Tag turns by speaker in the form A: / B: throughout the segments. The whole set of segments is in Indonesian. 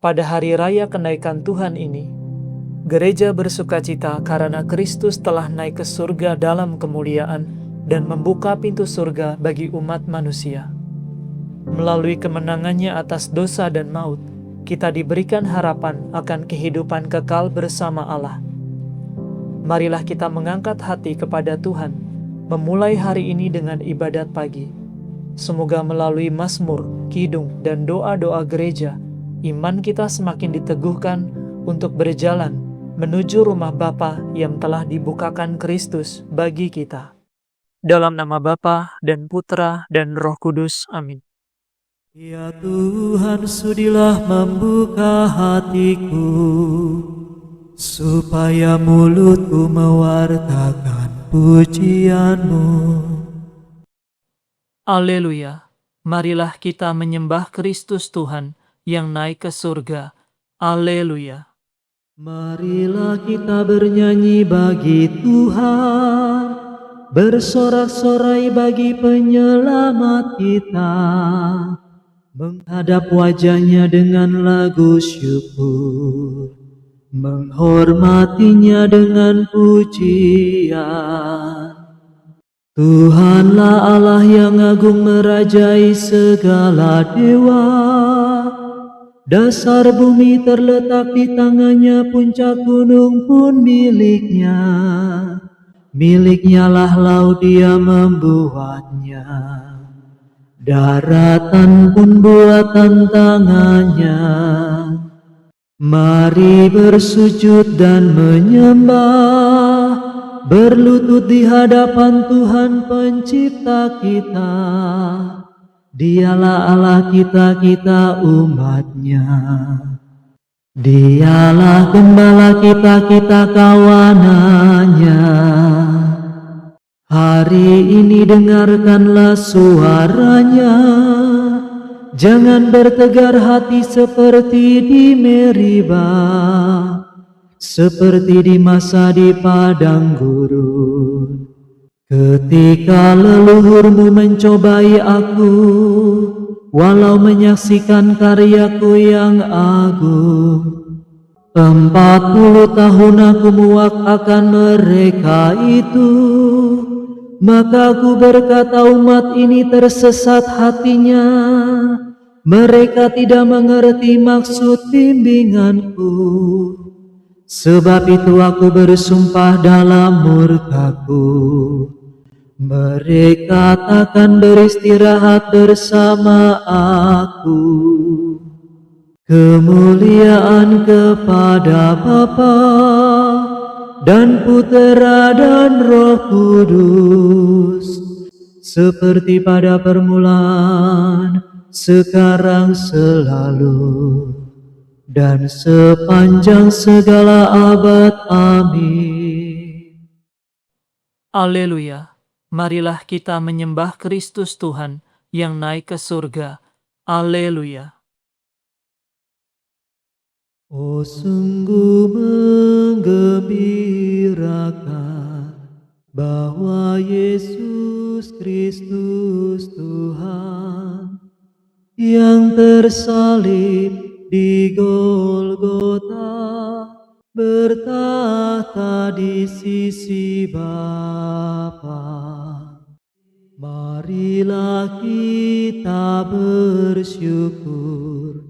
A: Pada hari raya kenaikan Tuhan ini, gereja bersukacita karena Kristus telah naik ke surga dalam kemuliaan dan membuka pintu surga bagi umat manusia. Melalui kemenangannya atas dosa dan maut, kita diberikan harapan akan kehidupan kekal bersama Allah. Marilah kita mengangkat hati kepada Tuhan, memulai hari ini dengan ibadat pagi. Semoga melalui mazmur, kidung, dan doa-doa gereja, iman kita semakin diteguhkan untuk berjalan menuju rumah Bapa yang telah dibukakan Kristus bagi kita. Dalam nama Bapa dan Putra dan Roh Kudus. Amin.
B: Ya Tuhan, sudilah membuka hatiku, supaya mulutku mewartakan pujian-Mu.
A: Haleluya. Marilah kita menyembah Kristus Tuhan yang naik ke surga. Haleluya.
B: Marilah kita bernyanyi bagi Tuhan, bersorak-sorai bagi penyelamat kita, menghadap wajah-Nya dengan lagu syukur, menghormatinya dengan pujian. Tuhanlah Allah yang agung merajai segala dewa. Dasar bumi terletak di tangannya, puncak gunung pun miliknya. Miliknya lah laut, Dia membuatnya. Daratan pun buatan tangannya. Mari bersujud dan menyembah, berlutut di hadapan Tuhan pencipta kita. Dialah Allah kita, kita umat-Nya. Dialah gembala kita, kita kawanan-Nya. Hari ini dengarkanlah suara-Nya. Jangan bertegar hati seperti di Meribah, seperti di masa di padang gurun, ketika leluhurmu mencobai aku, walau menyaksikan karyaku yang agung. 40 tahun aku muak akan mereka itu, maka aku berkata, umat ini tersesat hatinya. Mereka tidak mengerti maksud bimbinganku. Sebab itu aku bersumpah dalam murkaku, mereka takkan beristirahat bersama aku. Kemuliaan kepada Bapa dan Putera dan Roh Kudus, seperti pada permulaan, sekarang, selalu, dan sepanjang segala abad. Amin.
A: Haleluya. Marilah kita menyembah Kristus Tuhan yang naik ke surga. Haleluya.
B: Oh, sungguh menggembirakan bahwa Yesus Kristus Tuhan yang tersalib di Golgota bertahta di sisi Bapa. Marilah kita bersyukur,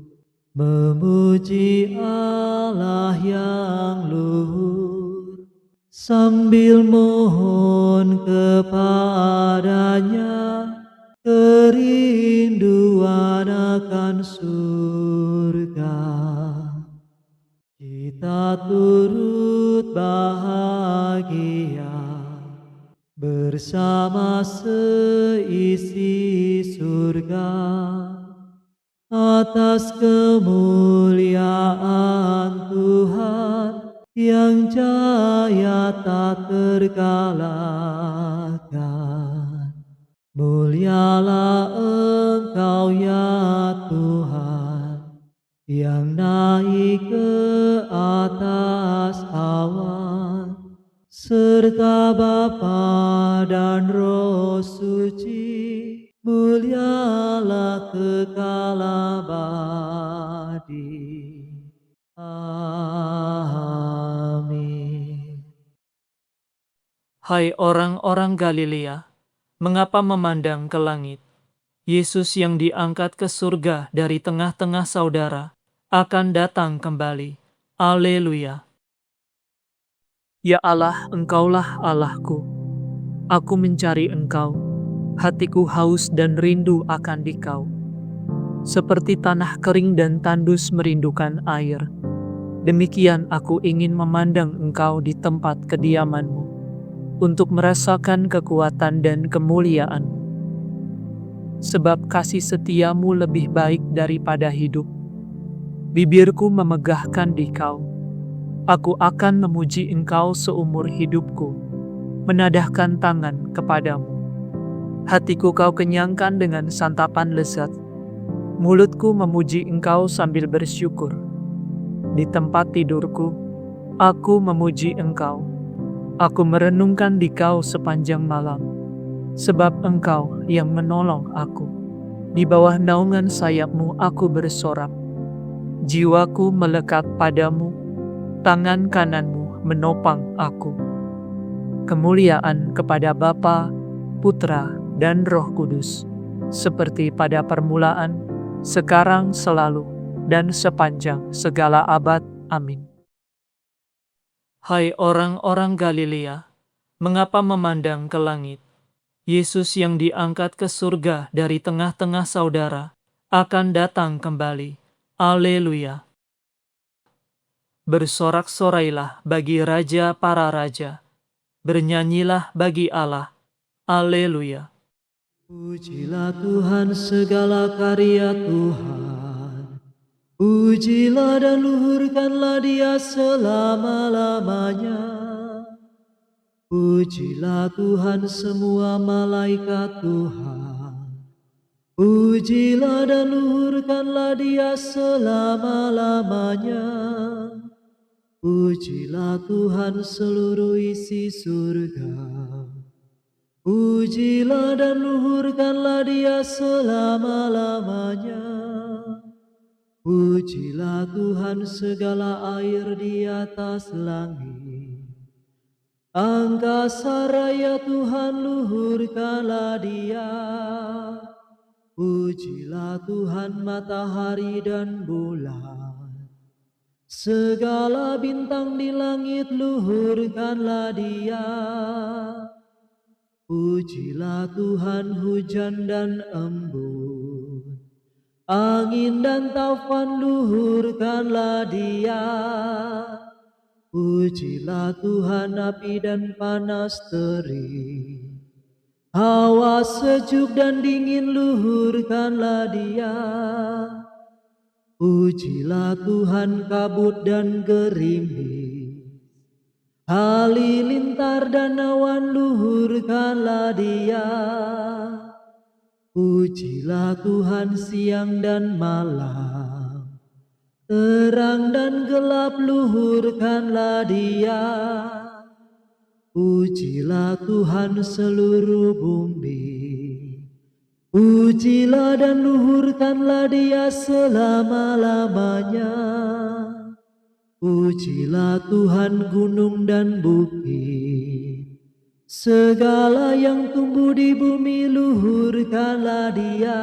B: memuji Allah yang luhur, sambil mohon kepada-Nya kerinduan akan surga. Kita turut bahagia bersama seisi surga atas kemuliaan Tuhan yang jaya tak terkalahkan. Mulialah Engkau ya Tuhan, yang naik ke atas awan, serta Bapa dan Roh Suci, mulialah kekal abadi. Amin.
A: Hai orang-orang Galilea, mengapa memandang ke langit? Yesus yang diangkat ke surga dari tengah-tengah saudara akan datang kembali. Haleluya. Ya Allah, Engkaulah Allahku. Aku mencari Engkau. Hatiku haus dan rindu akan Dikau. Seperti tanah kering dan tandus merindukan air. Demikian aku ingin memandang Engkau di tempat kediaman-Mu, untuk merasakan kekuatan dan kemuliaan-Mu. Sebab kasih setia-Mu lebih baik daripada hidup. Bibirku memegahkan Dikau. Aku akan memuji Engkau seumur hidupku, menadahkan tangan kepadamu. Hatiku Kau kenyangkan dengan santapan lezat. Mulutku memuji Engkau sambil bersyukur. Di tempat tidurku, aku memuji Engkau. Aku merenungkan Dikau sepanjang malam, sebab Engkau yang menolong aku. Di bawah naungan sayap-Mu aku bersorak. Jiwaku melekat padamu, tangan kanan-Mu menopang aku. Kemuliaan kepada Bapa, Putra, dan Roh Kudus, seperti pada permulaan, sekarang, selalu, dan sepanjang segala abad. Amin. Hai orang-orang Galilea, mengapa memandang ke langit? Yesus yang diangkat ke surga dari tengah-tengah saudara akan datang kembali. Haleluya. Bersorak-sorailah bagi Raja para raja. Bernyanyilah bagi Allah. Haleluya.
B: Pujilah Tuhan segala karya Tuhan. Pujilah dan luhurkanlah Dia selama-lamanya. Pujilah Tuhan semua malaikat Tuhan. Pujilah dan luhurkanlah Dia selama-lamanya. Pujilah Tuhan seluruh isi surga. Pujilah dan luhurkanlah Dia selama-lamanya. Pujilah Tuhan segala air di atas langit. Angkasa raya Tuhan luhurkanlah Dia. Pujilah Tuhan matahari dan bulan. Segala bintang di langit luhurkanlah Dia. Pujilah Tuhan hujan dan embun. Angin dan taufan luhurkanlah Dia. Pujilah Tuhan api dan panas terik. Hawa sejuk dan dingin luhurkanlah Dia. Pujilah Tuhan kabut dan gerimis. Halilintar dan awan luhurkanlah Dia. Pujilah Tuhan siang dan malam. Terang dan gelap luhurkanlah Dia. Pujilah Tuhan seluruh bumi. Pujilah dan luhurkanlah Dia selama-lamanya. Pujilah Tuhan gunung dan bukit. Segala yang tumbuh di bumi luhurkanlah Dia.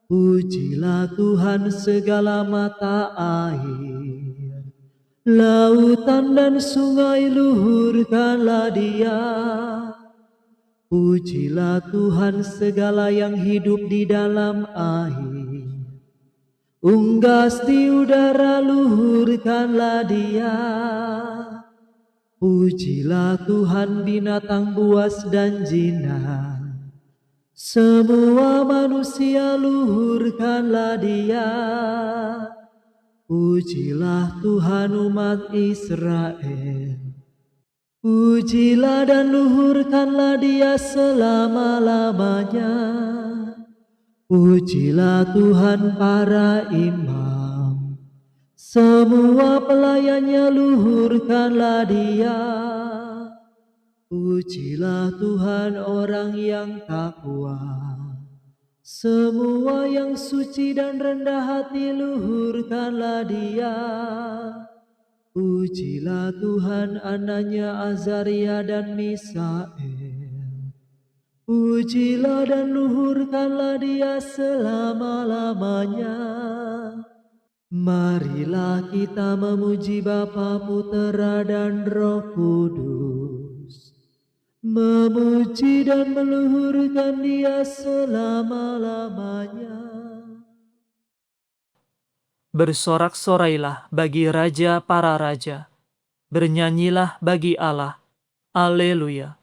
B: Pujilah Tuhan segala mata air. Lautan dan sungai luhurkanlah Dia. Pujilah Tuhan segala yang hidup di dalam air. Unggas di udara luhurkanlah Dia. Pujilah Tuhan binatang buas dan jinak. Semua manusia luhurkanlah Dia. Pujilah Tuhan umat Israel. Pujilah dan luhurkanlah Dia selama-lamanya. Pujilah Tuhan para imam. Semua pelayannya luhurkanlah Dia. Pujilah Tuhan orang yang takwa. Semua yang suci dan rendah hati luhurkanlah Dia. Pujilah Tuhan anaknya Azaria dan Misael. Pujilah dan luhurkanlah Dia selama-lamanya. Marilah kita memuji Bapa, Putera dan Roh Kudus. Memuji dan meluhurkan Dia selama-lamanya.
A: Bersorak-sorailah bagi Raja para Raja. Bernyanyilah bagi Allah. Haleluya.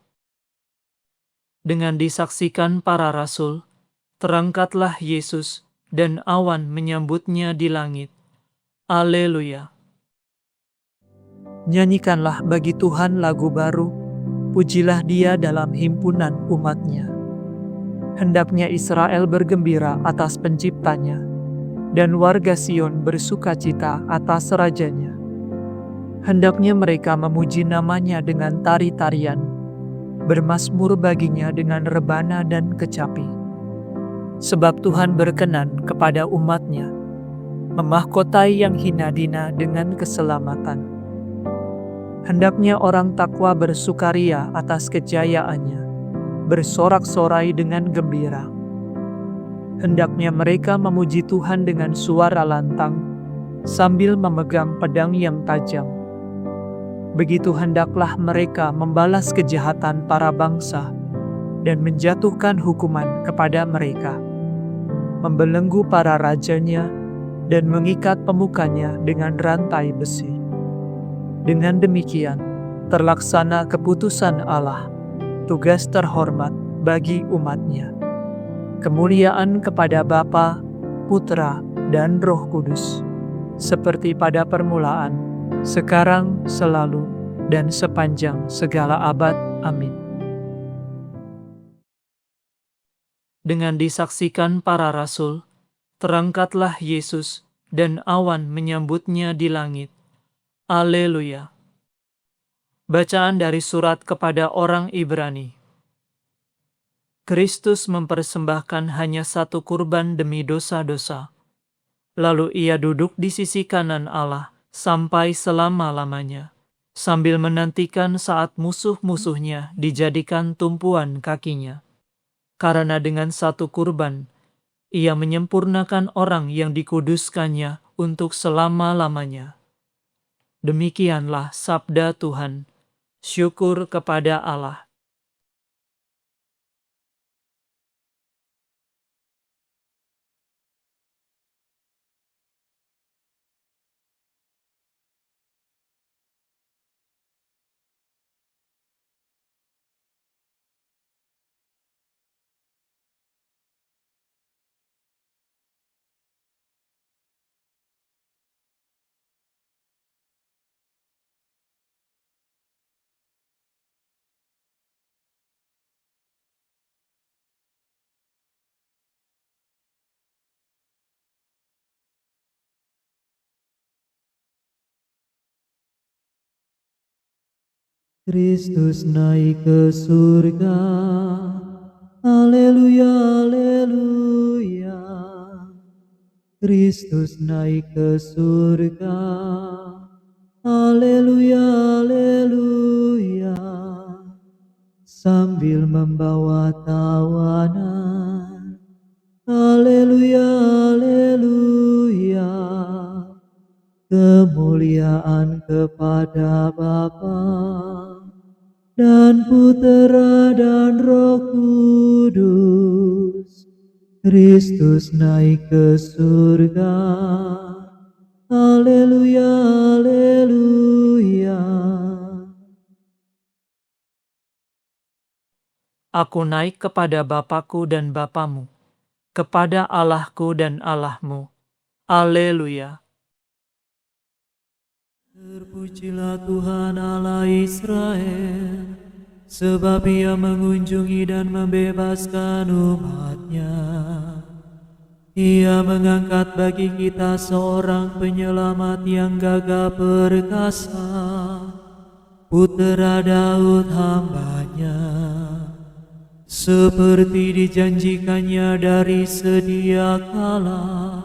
A: Dengan disaksikan para rasul, terangkatlah Yesus dan awan menyambutnya di langit. Haleluya. Nyanyikanlah bagi Tuhan lagu baru, pujilah Dia dalam himpunan umat-Nya. Hendaknya Israel bergembira atas penciptanya, dan warga Sion bersukacita atas rajanya. Hendaknya mereka memuji namanya dengan tari-tarian, bermazmur baginya dengan rebana dan kecapi. Sebab Tuhan berkenan kepada umat-Nya, memahkotai yang hina dina dengan keselamatan. Hendaknya orang takwa bersukaria atas kejayaannya, bersorak-sorai dengan gembira. Hendaknya mereka memuji Tuhan dengan suara lantang, sambil memegang pedang yang tajam. Begitu hendaklah mereka membalas kejahatan para bangsa, dan menjatuhkan hukuman kepada mereka, membelenggu para rajanya, dan mengikat pemukanya dengan rantai besi. Dengan demikian, terlaksana keputusan Allah, tugas terhormat bagi umat-Nya. Kemuliaan kepada Bapa, Putra, dan Roh Kudus, seperti pada permulaan, sekarang, selalu, dan sepanjang segala abad. Amin. Dengan disaksikan para rasul, terangkatlah Yesus dan awan menyambutnya di langit. Haleluya. Bacaan dari surat kepada orang Ibrani. Kristus mempersembahkan hanya satu kurban demi dosa-dosa. Lalu Ia duduk di sisi kanan Allah sampai selama-lamanya, sambil menantikan saat musuh-musuhnya dijadikan tumpuan kakinya. Karena dengan satu kurban, Ia menyempurnakan orang yang dikuduskannya untuk selama-lamanya. Demikianlah sabda Tuhan. Syukur kepada Allah.
B: Kristus naik ke surga. Haleluya, haleluya. Kristus naik ke surga. Haleluya, haleluya. Sambil membawa tawanan. Haleluya, haleluya. Kemuliaan kepada Bapa dan Putera dan Roh Kudus. Kristus naik ke surga. Haleluya, haleluya.
A: Aku naik kepada Bapa-Ku dan Bapamu, kepada Allah-Ku dan Allah-mu. Haleluya.
B: Terpujilah Tuhan Allah Israel, sebab Ia mengunjungi dan membebaskan umat-Nya. Ia mengangkat bagi kita seorang penyelamat yang gagah perkasa, Putera Daud hamba-Nya. seperti dijanjikannya dari sedia kala,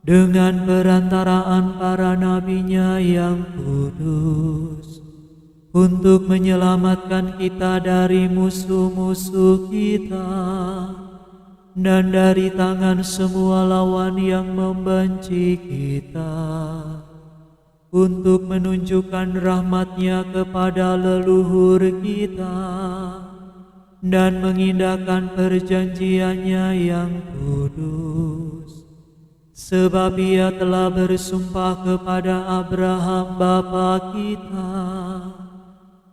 B: dengan perantaraan para nabinya yang kudus, untuk menyelamatkan kita dari musuh-musuh kita, dan dari tangan semua lawan yang membenci kita, untuk menunjukkan rahmat-Nya kepada leluhur kita, dan mengindahkan perjanjian-Nya yang kudus. Sebab Ia telah bersumpah kepada Abraham bapa kita,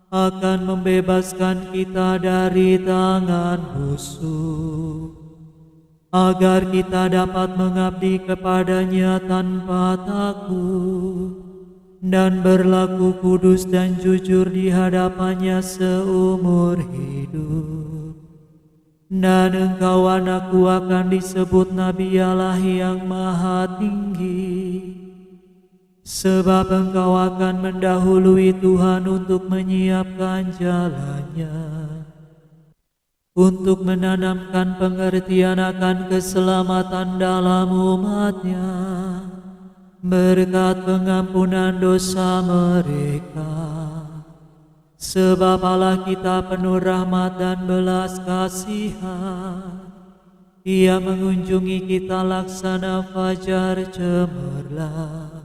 B: akan membebaskan kita dari tangan musuh, agar kita dapat mengabdi kepada-Nya tanpa takut, dan berlaku kudus dan jujur di hadapan-Nya seumur hidup. Dan engkau anakku akan disebut Nabi Allah yang Maha Tinggi, sebab engkau akan mendahului Tuhan untuk menyiapkan jalan-Nya, untuk menanamkan pengertian akan keselamatan dalam umat-Nya, berkat pengampunan dosa mereka. Sebab Allah kita penuh rahmat dan belas kasihan. Ia mengunjungi kita laksana fajar cemerlang,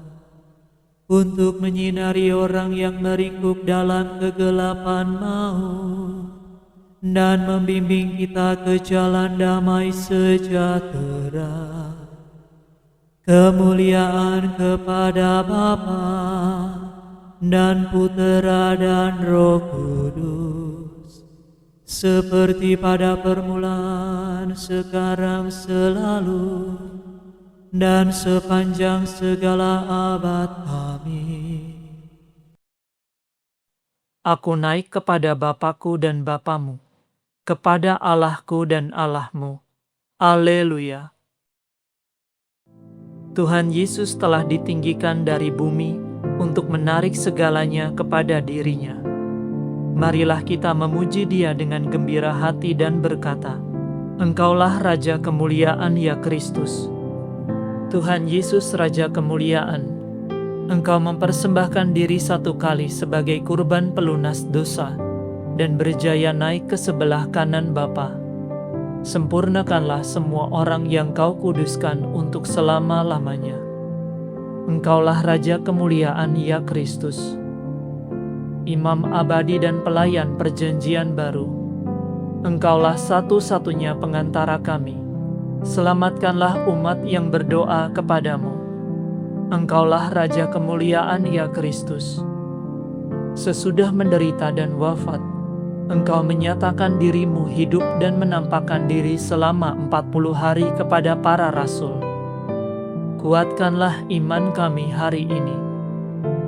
B: untuk menyinari orang yang meringkuk dalam kegelapan maut, dan membimbing kita ke jalan damai sejahtera. Kemuliaan kepada Bapa dan Putera dan Roh Kudus, seperti pada permulaan, sekarang, selalu, dan sepanjang segala abad. Amin.
A: Aku naik kepada Bapakku dan Bapamu, kepada Allahku dan Allahmu. Haleluya. Tuhan Yesus telah ditinggikan dari bumi untuk menarik segalanya kepada diri-Nya. Marilah kita memuji Dia dengan gembira hati dan berkata, Engkaulah Raja kemuliaan ya Kristus. Tuhan Yesus Raja kemuliaan, Engkau mempersembahkan diri satu kali sebagai kurban pelunas dosa dan berjaya naik ke sebelah kanan Bapa. Sempurnakanlah semua orang yang Kau kuduskan untuk selama-lamanya. Engkaulah Raja kemuliaan ya Kristus, Imam abadi dan pelayan perjanjian baru. Engkaulah satu-satunya pengantara kami. Selamatkanlah umat yang berdoa kepadamu. Engkaulah Raja kemuliaan ya Kristus. Sesudah menderita dan wafat, Engkau menyatakan diri-Mu hidup dan menampakkan diri selama 40 hari kepada para rasul. Kuatkanlah iman kami hari ini.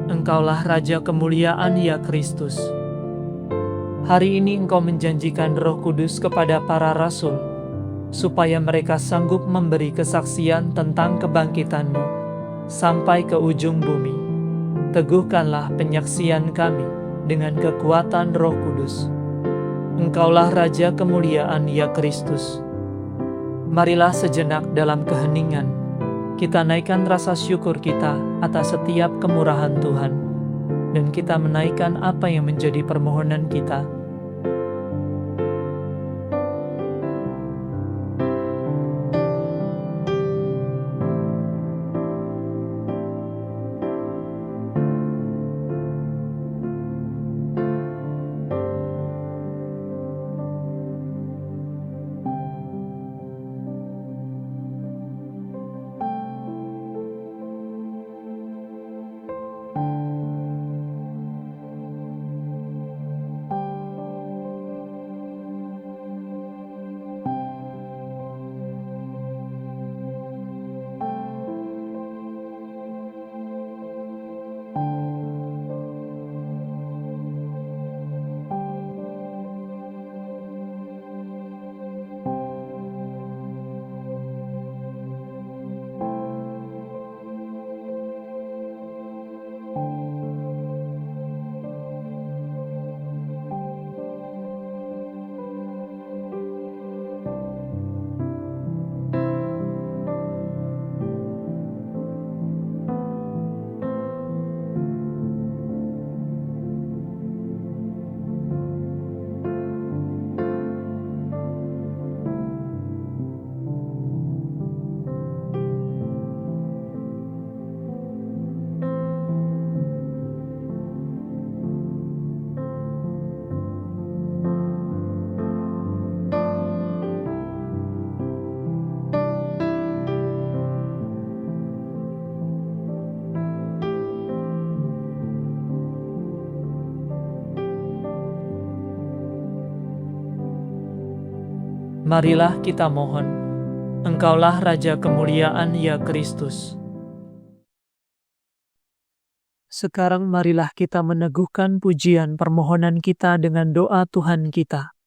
A: Engkaulah Raja kemuliaan ya Kristus. Hari ini Engkau menjanjikan Roh Kudus kepada para rasul, supaya mereka sanggup memberi kesaksian tentang kebangkitan-Mu sampai ke ujung bumi. Teguhkanlah penyaksian kami dengan kekuatan Roh Kudus. Engkaulah Raja kemuliaan ya Kristus. Marilah sejenak dalam keheningan kita naikkan rasa syukur kita atas setiap kemurahan Tuhan, dan kita menaikkan apa yang menjadi permohonan kita. Marilah kita mohon, Engkaulah Raja kemuliaan ya Kristus. Sekarang marilah kita meneguhkan pujian permohonan kita dengan doa Tuhan kita.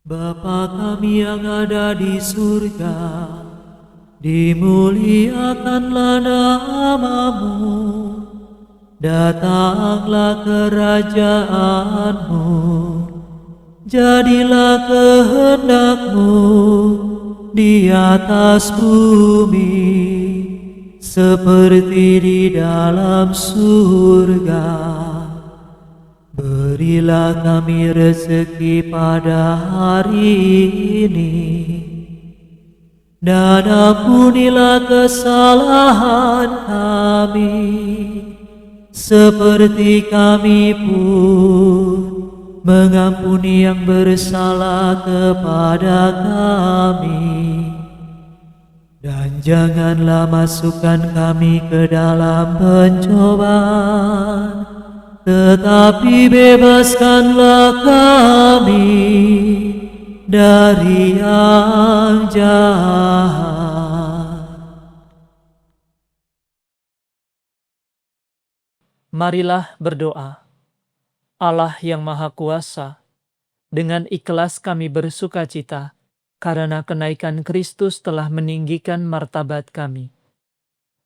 B: Bapa kami yang ada di surga, dimuliakanlah nama-Mu, datanglah kerajaan-Mu, jadilah kehendak-Mu di atas bumi, seperti di dalam surga. Berilah kami rezeki pada hari ini, dan ampunilah kesalahan kami, seperti kami pun mengampuni yang bersalah kepada kami. Dan janganlah masukkan kami ke dalam pencobaan, tetapi bebaskanlah kami dari yang jahat.
A: Marilah berdoa. Allah yang Maha Kuasa, dengan ikhlas kami bersukacita karena kenaikan Kristus telah meninggikan martabat kami.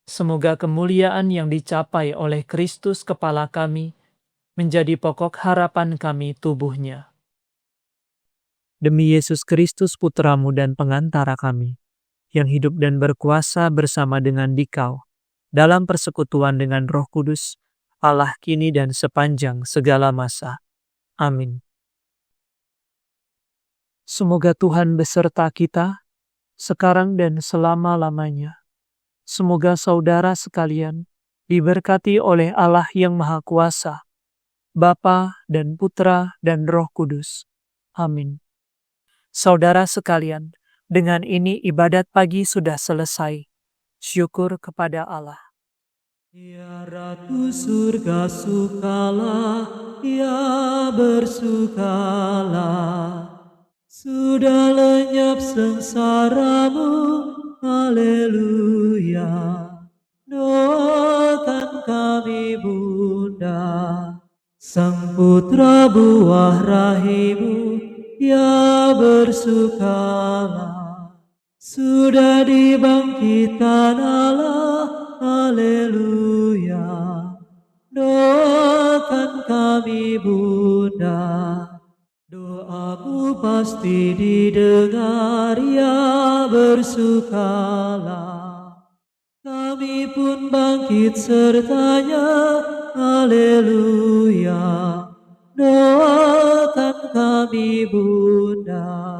A: Semoga kemuliaan yang dicapai oleh Kristus kepala kami menjadi pokok harapan kami tubuhnya. Demi Yesus Kristus Putramu dan pengantara kami, yang hidup dan berkuasa bersama dengan Dikau, dalam persekutuan dengan Roh Kudus, Allah kini dan sepanjang segala masa. Amin. Semoga Tuhan beserta kita, sekarang dan selama-lamanya. Semoga saudara sekalian diberkati oleh Allah yang Maha Kuasa, Bapa dan Putra dan Roh Kudus. Amin. Saudara sekalian, dengan ini ibadat pagi sudah selesai. Syukur kepada Allah.
B: Ya Ratu surga sukalah, ya bersukalah. Sudah lenyap sengsaramu, haleluya. Doakan kami Bunda, Sang Putra buah rahimu, ya bersukalah. Sudah dibangkitkan Allah, haleluya. Doakan kami Bunda, doamu pasti didengar, ya bersukalah. Kami pun bangkit sertanya, haleluya. Doakan kami Bunda.